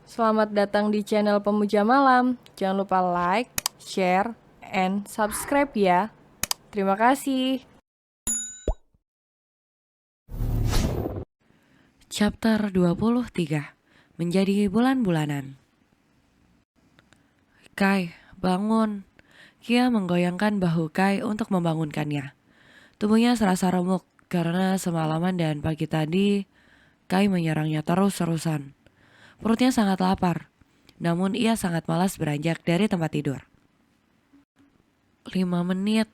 Selamat datang di channel Pemuja Malam. Jangan lupa like, share, and subscribe ya. Terima kasih. Chapter 23. Menjadi bulan-bulanan. Kai, bangun. Kia menggoyangkan bahu Kai untuk membangunkannya. Tubuhnya serasa remuk karena semalaman dan pagi tadi Kai menyerangnya terus-terusan. Perutnya sangat lapar, namun ia sangat malas beranjak dari tempat tidur. 5 menit,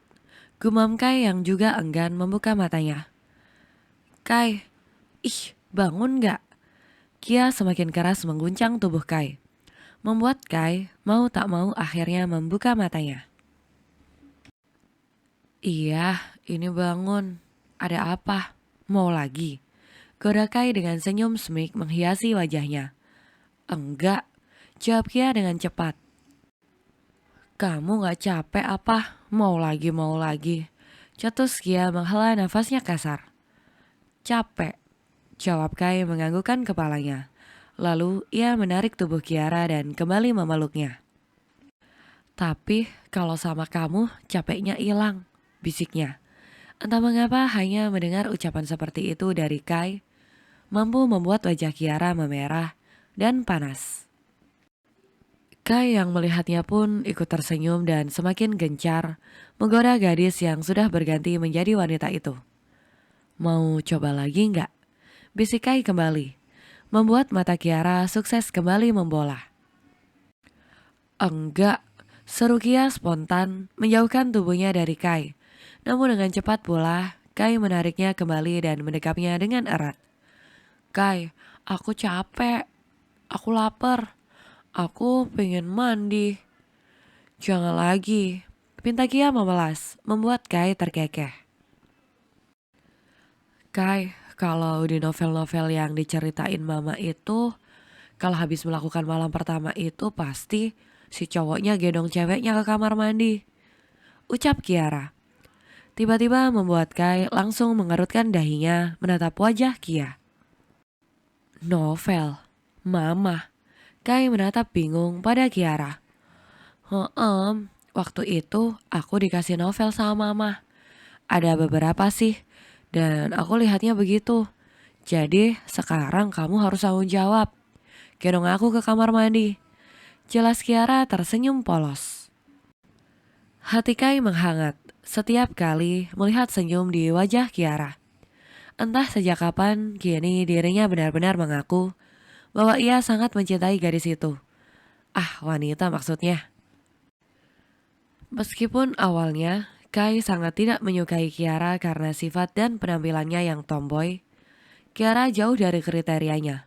gumam Kai yang juga enggan membuka matanya. Kai, bangun gak? Kia semakin keras mengguncang tubuh Kai, membuat Kai mau tak mau akhirnya membuka matanya. Iya, ini bangun. Ada apa? Mau lagi? Goda Kai dengan senyum semik menghiasi wajahnya. Enggak, jawab Kia dengan cepat. Kamu gak capek apa? Mau lagi. Cetus Kia menghela nafasnya kasar. Capek, jawab Kai menganggukkan kepalanya. Lalu ia menarik tubuh Kiara dan kembali memeluknya. Tapi kalau sama kamu capeknya hilang, bisiknya. Entah mengapa hanya mendengar ucapan seperti itu dari Kai, mampu membuat wajah Kiara memerah dan panas. Kai yang melihatnya pun ikut tersenyum dan semakin gencar menggoda gadis yang sudah berganti menjadi wanita itu. Mau coba lagi nggak? Bisik Kai kembali, membuat mata Kiara sukses kembali membola. Enggak, seru Kia spontan menjauhkan tubuhnya dari Kai. Namun dengan cepat pula, Kai menariknya kembali dan mendekapnya dengan erat. Kai, aku capek, aku lapar, aku pengen mandi. Jangan lagi, pinta Kia memelas, membuat Kai terkekeh. Kai, kalau di novel-novel yang diceritain mama itu, kalau habis melakukan malam pertama itu pasti si cowoknya gendong ceweknya ke kamar mandi. Ucap Kiara. Tiba-tiba membuat Kai langsung mengerutkan dahinya menatap wajah Kia. Novel? Mama? Kai menatap bingung pada Kiara. Waktu itu aku dikasih novel sama mama. Ada beberapa sih, dan aku lihatnya begitu. Jadi sekarang kamu harus tanggung jawab. Gendong aku ke kamar mandi. Jelas Kiara tersenyum polos. Hati Kai menghangat setiap kali melihat senyum di wajah Kiara. Entah sejak kapan kini dirinya benar-benar mengaku bahwa ia sangat mencintai gadis itu. Wanita maksudnya. Meskipun awalnya Kai sangat tidak menyukai Kiara karena sifat dan penampilannya yang tomboy, Kiara jauh dari kriterianya.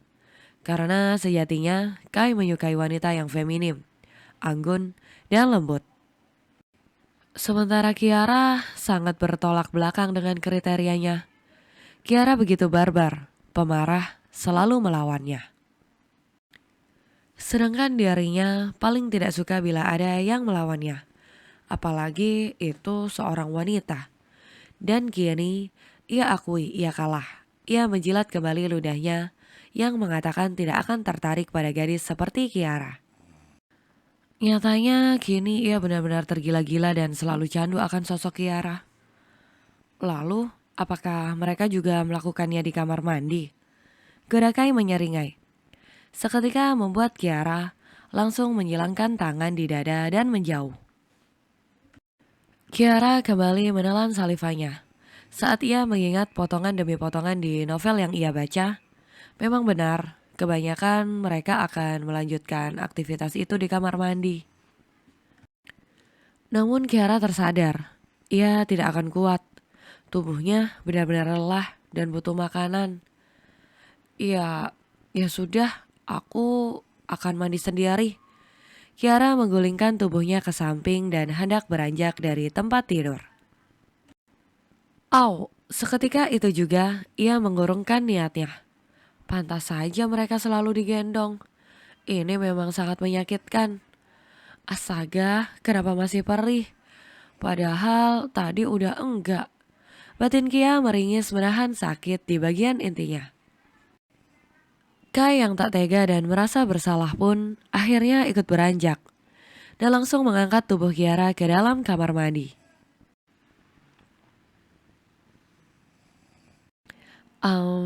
Karena sejatinya Kai menyukai wanita yang feminim, anggun, dan lembut. Sementara Kiara sangat bertolak belakang dengan kriterianya. Kiara begitu barbar, pemarah, selalu melawannya. Sedangkan dirinya paling tidak suka bila ada yang melawannya. Apalagi itu seorang wanita. Dan kini ia akui ia kalah. Ia menjilat kembali ludahnya yang mengatakan tidak akan tertarik pada gadis seperti Kiara. Nyatanya kini ia benar-benar tergila-gila dan selalu candu akan sosok Kiara. Lalu, apakah mereka juga melakukannya di kamar mandi? Gerakai menyeringai. Seketika membuat Kiara langsung menyilangkan tangan di dada dan menjauh. Kiara kembali menelan salivanya. Saat ia mengingat potongan demi potongan di novel yang ia baca, memang benar, kebanyakan mereka akan melanjutkan aktivitas itu di kamar mandi. Namun Kiara tersadar, ia tidak akan kuat. Tubuhnya benar-benar lelah dan butuh makanan. Ya sudah, aku akan mandi sendiri. Kiara menggulingkan tubuhnya ke samping dan hendak beranjak dari tempat tidur. Seketika itu juga ia mengurungkan niatnya. Pantas saja mereka selalu digendong. Ini memang sangat menyakitkan. Astaga, kenapa masih perih? Padahal tadi udah enggak. Batin Kia meringis menahan sakit di bagian intinya. Kai yang tak tega dan merasa bersalah pun akhirnya ikut beranjak dan langsung mengangkat tubuh Kiara ke dalam kamar mandi.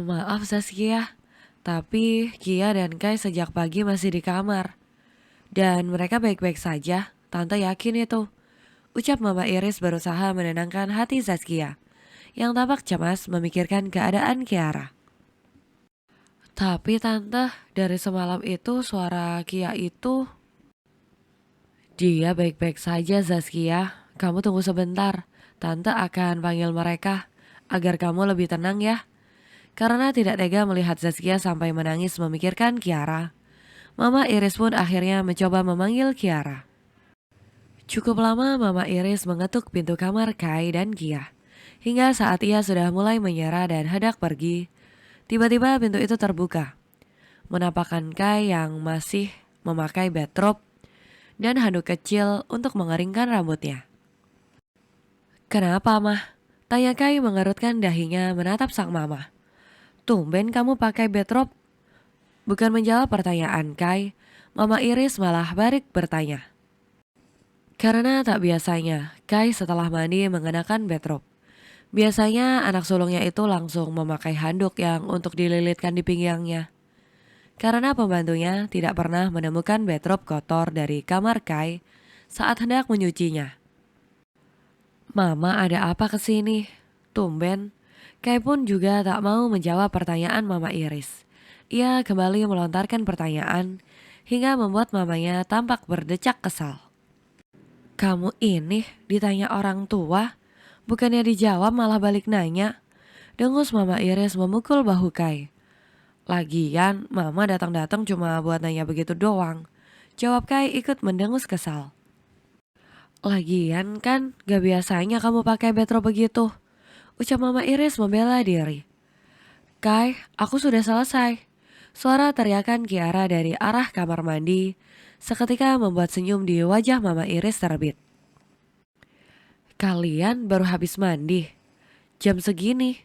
Maaf Zaskia, tapi Kia dan Kai sejak pagi masih di kamar. Dan mereka baik-baik saja, Tante yakin itu. Ucap Mama Iris berusaha menenangkan hati Zaskia, yang tampak cemas memikirkan keadaan Kiara. Tapi Tante, dari semalam itu suara Kia itu... Dia baik-baik saja Zaskia, kamu tunggu sebentar. Tante akan panggil mereka, agar kamu lebih tenang ya. Karena tidak tega melihat Zaskia sampai menangis memikirkan Kiara, Mama Iris pun akhirnya mencoba memanggil Kiara. Cukup lama Mama Iris mengetuk pintu kamar Kai dan Kia. Hingga saat ia sudah mulai menyerah dan hendak pergi, tiba-tiba pintu itu terbuka. Menampakkan Kai yang masih memakai bathrobe dan handuk kecil untuk mengeringkan rambutnya. Kenapa, Mah? Tanya Kai mengerutkan dahinya menatap sang mama. Tumben kamu pakai bathrobe. Bukan menjawab pertanyaan Kai, Mama Iris malah balik bertanya. Karena tak biasanya, Kai setelah mandi mengenakan bathrobe. Biasanya anak sulungnya itu langsung memakai handuk yang untuk dililitkan di pinggangnya. Karena pembantunya tidak pernah menemukan bathrobe kotor dari kamar Kai saat hendak menyucinya. Mama ada apa kesini? Tumben. Kai pun juga tak mau menjawab pertanyaan Mama Iris. Ia kembali melontarkan pertanyaan hingga membuat mamanya tampak berdecak kesal. Kamu ini ditanya orang tua, bukannya dijawab malah balik nanya. Dengus Mama Iris memukul bahu Kai. Lagian Mama datang-datang cuma buat nanya begitu doang. Jawab Kai ikut mendengus kesal. Lagian kan gak biasanya kamu pakai bathrobe begitu. Ucap Mama Iris membela diri. Kai, aku sudah selesai. Suara teriakan Kiara dari arah kamar mandi seketika membuat senyum di wajah Mama Iris terbit. Kalian baru habis mandi? Jam segini?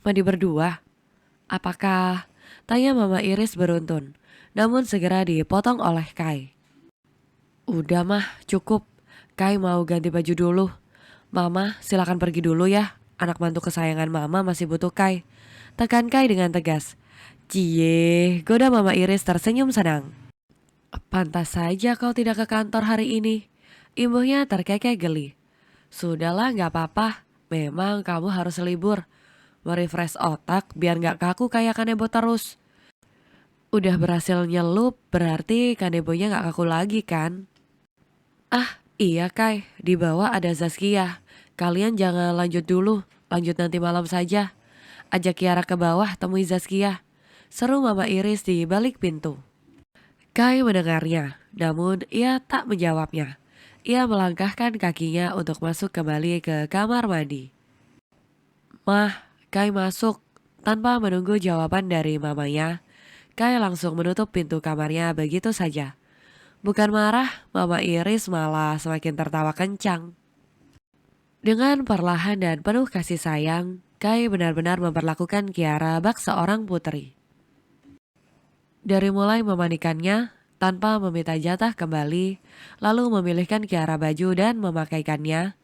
Mandi berdua? Apakah? Tanya Mama Iris beruntun, namun segera dipotong oleh Kai. Udah mah, cukup. Kai mau ganti baju dulu. Mama, silakan pergi dulu ya. Anak mantu kesayangan Mama masih butuh Kai. Tekan Kai dengan tegas. Cie, goda Mama Iris tersenyum senang. Pantas saja kau tidak ke kantor hari ini. Imbuhnya terkekeh geli. Sudahlah gak apa-apa. Memang kamu harus libur. Merefresh otak biar gak kaku kayak kanebo terus. Udah berhasil nyelup berarti kanebonya gak kaku lagi kan? Ah iya Kai, di bawah ada Zaskia. Kalian jangan lanjut dulu, lanjut nanti malam saja. Ajak Kiara ke bawah temui Zaskia. Seru Mama Iris di balik pintu. Kai mendengarnya, namun ia tak menjawabnya. Ia melangkahkan kakinya untuk masuk kembali ke kamar mandi. Mah, Kai masuk. Tanpa menunggu jawaban dari mamanya, Kai langsung menutup pintu kamarnya begitu saja. Bukan marah, Mama Iris malah semakin tertawa kencang. Dengan perlahan dan penuh kasih sayang, Kai benar-benar memperlakukan Kiara bak seorang putri. Dari mulai memandikannya, tanpa meminta jatah kembali, lalu memilihkan Kiara baju dan memakaikannya,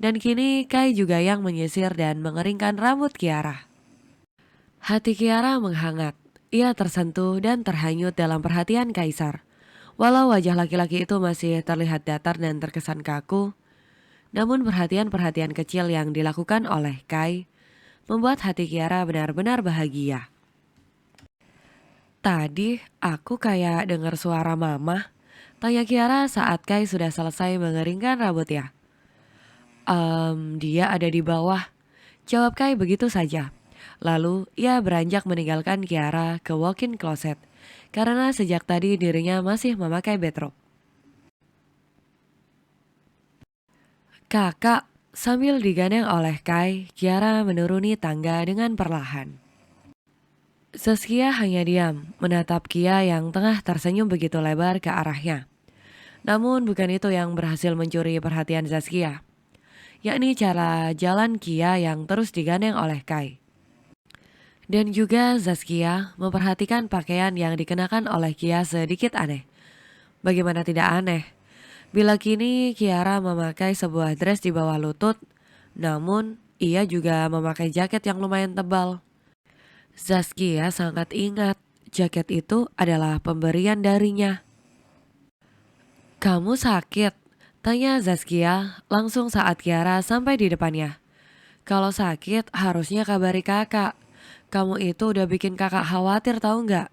dan kini Kai juga yang menyisir dan mengeringkan rambut Kiara. Hati Kiara menghangat, ia tersentuh dan terhanyut dalam perhatian Kaisar. Walau wajah laki-laki itu masih terlihat datar dan terkesan kaku, namun perhatian-perhatian kecil yang dilakukan oleh Kai membuat hati Kiara benar-benar bahagia. Tadi aku kayak dengar suara mama, tanya Kiara saat Kai sudah selesai mengeringkan rambutnya. Dia ada di bawah, jawab Kai begitu saja. Lalu ia beranjak meninggalkan Kiara ke walk-in closet, karena sejak tadi dirinya masih memakai bathrobe. Kakak, sambil digandeng oleh Kai, Kiara menuruni tangga dengan perlahan. Zaskia hanya diam, menatap Kia yang tengah tersenyum begitu lebar ke arahnya. Namun bukan itu yang berhasil mencuri perhatian Zaskia, yakni cara jalan Kia yang terus digandeng oleh Kai. Dan juga Zaskia memperhatikan pakaian yang dikenakan oleh Kia sedikit aneh. Bagaimana tidak aneh? Bila kini Kiara memakai sebuah dress di bawah lutut, namun ia juga memakai jaket yang lumayan tebal. Zaskia sangat ingat jaket itu adalah pemberian darinya. "Kamu sakit?" tanya Zaskia langsung saat Kiara sampai di depannya. "Kalau sakit harusnya kabari kakak. Kamu itu udah bikin kakak khawatir tahu nggak?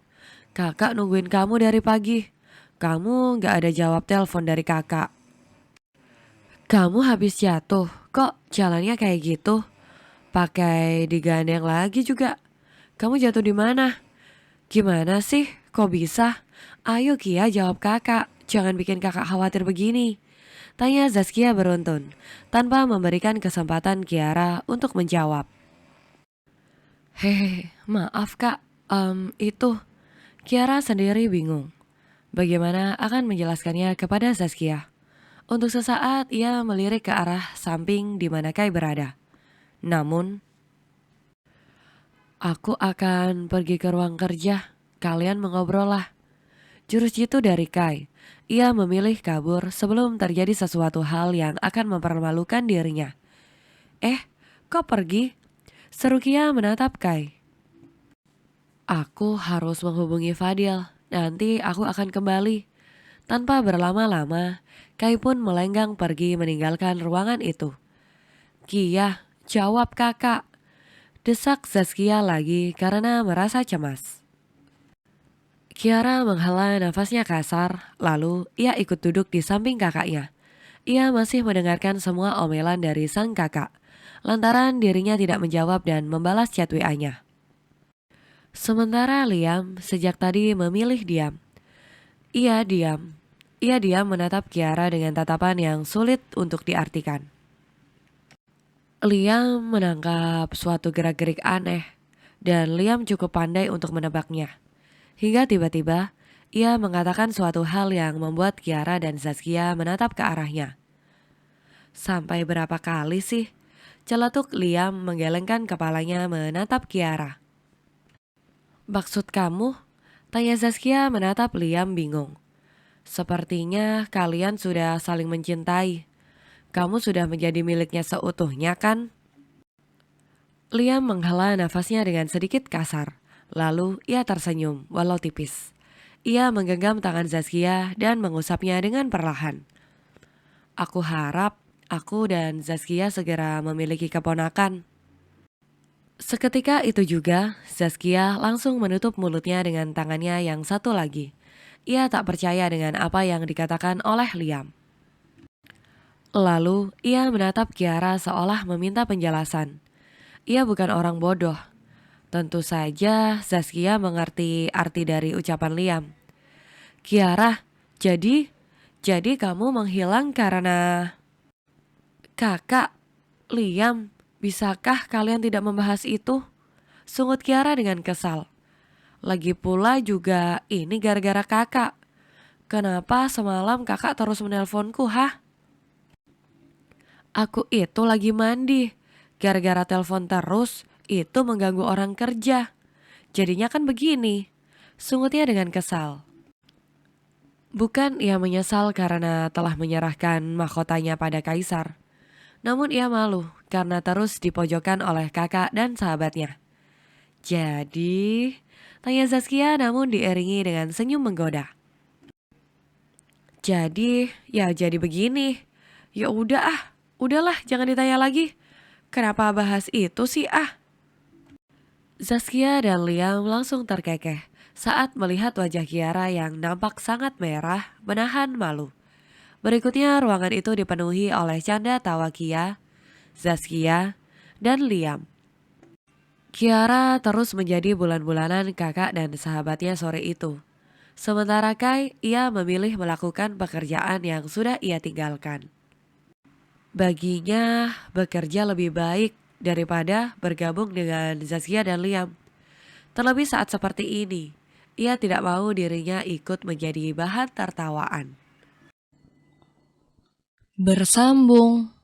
Kakak nungguin kamu dari pagi. Kamu nggak ada jawab telepon dari kakak. Kamu habis jatuh, kok jalannya kayak gitu? Pakai digandeng lagi juga. Kamu jatuh di mana? Gimana sih? Kok bisa? Ayo Kia jawab kakak. Jangan bikin kakak khawatir begini." Tanya Zaskia beruntun, tanpa memberikan kesempatan Kiara untuk menjawab. "Hehe, maaf kak, itu." Kiara sendiri bingung. Bagaimana akan menjelaskannya kepada Zaskia? Untuk sesaat ia melirik ke arah samping di mana Kai berada. Namun, "Aku akan pergi ke ruang kerja. Kalian mengobrol lah." Jurus jitu dari Kai. Ia memilih kabur sebelum terjadi sesuatu hal yang akan mempermalukan dirinya. Kok pergi?" Seru Kia menatap Kai. "Aku harus menghubungi Fadil. Nanti aku akan kembali." Tanpa berlama-lama, Kai pun melenggang pergi meninggalkan ruangan itu. "Kia, jawab kakak." Desak Zaskia lagi karena merasa cemas. Kiara menghela nafasnya kasar, lalu ia ikut duduk di samping kakaknya. Ia masih mendengarkan semua omelan dari sang kakak, lantaran dirinya tidak menjawab dan membalas chat WA-nya. Sementara Liam sejak tadi memilih diam. Ia diam. Ia diam menatap Kiara dengan tatapan yang sulit untuk diartikan. Liam menangkap suatu gerak-gerik aneh, dan Liam cukup pandai untuk menebaknya. Hingga tiba-tiba, ia mengatakan suatu hal yang membuat Kiara dan Zaskia menatap ke arahnya. "Sampai berapa kali sih?" Celetuk Liam menggelengkan kepalanya menatap Kiara. "Maksud kamu?" tanya Zaskia menatap Liam bingung. "Sepertinya kalian sudah saling mencintai. Kamu sudah menjadi miliknya seutuhnya kan?" Liam menghela nafasnya dengan sedikit kasar. Lalu ia tersenyum walau tipis. Ia menggenggam tangan Zaskia dan mengusapnya dengan perlahan. "Aku harap aku dan Zaskia segera memiliki keponakan." Seketika itu juga, Zaskia langsung menutup mulutnya dengan tangannya yang satu lagi. Ia tak percaya dengan apa yang dikatakan oleh Liam. Lalu ia menatap Kiara seolah meminta penjelasan. Ia bukan orang bodoh. Tentu saja Zaskia mengerti arti dari ucapan Liam. "Kiara, jadi kamu menghilang karena..." "Kakak, Liam, bisakah kalian tidak membahas itu?" Sungut Kiara dengan kesal. "Lagi pula juga ini gara-gara kakak. Kenapa semalam kakak terus menelponku, hah?" "Aku itu lagi mandi. Gara-gara telepon terus, itu mengganggu orang kerja. Jadinya kan begini." Sungutnya dengan kesal. Bukan ia menyesal karena telah menyerahkan mahkotanya pada Kaisar. Namun ia malu karena terus dipojokkan oleh kakak dan sahabatnya. "Jadi?" tanya Zaskia namun diiringi dengan senyum menggoda. Ya jadi begini. Ya udah ah, udahlah jangan ditanya lagi. Kenapa bahas itu sih ah?" Zaskia dan Liam langsung terkekeh saat melihat wajah Kiara yang nampak sangat merah menahan malu. Berikutnya ruangan itu dipenuhi oleh canda tawa Kia, Zaskia, dan Liam. Kiara terus menjadi bulan-bulanan kakak dan sahabatnya sore itu. Sementara Kai, ia memilih melakukan pekerjaan yang sudah ia tinggalkan. Baginya, bekerja lebih baik daripada bergabung dengan Zaskia dan Liam. Terlebih saat seperti ini, ia tidak mau dirinya ikut menjadi bahan tertawaan. Bersambung.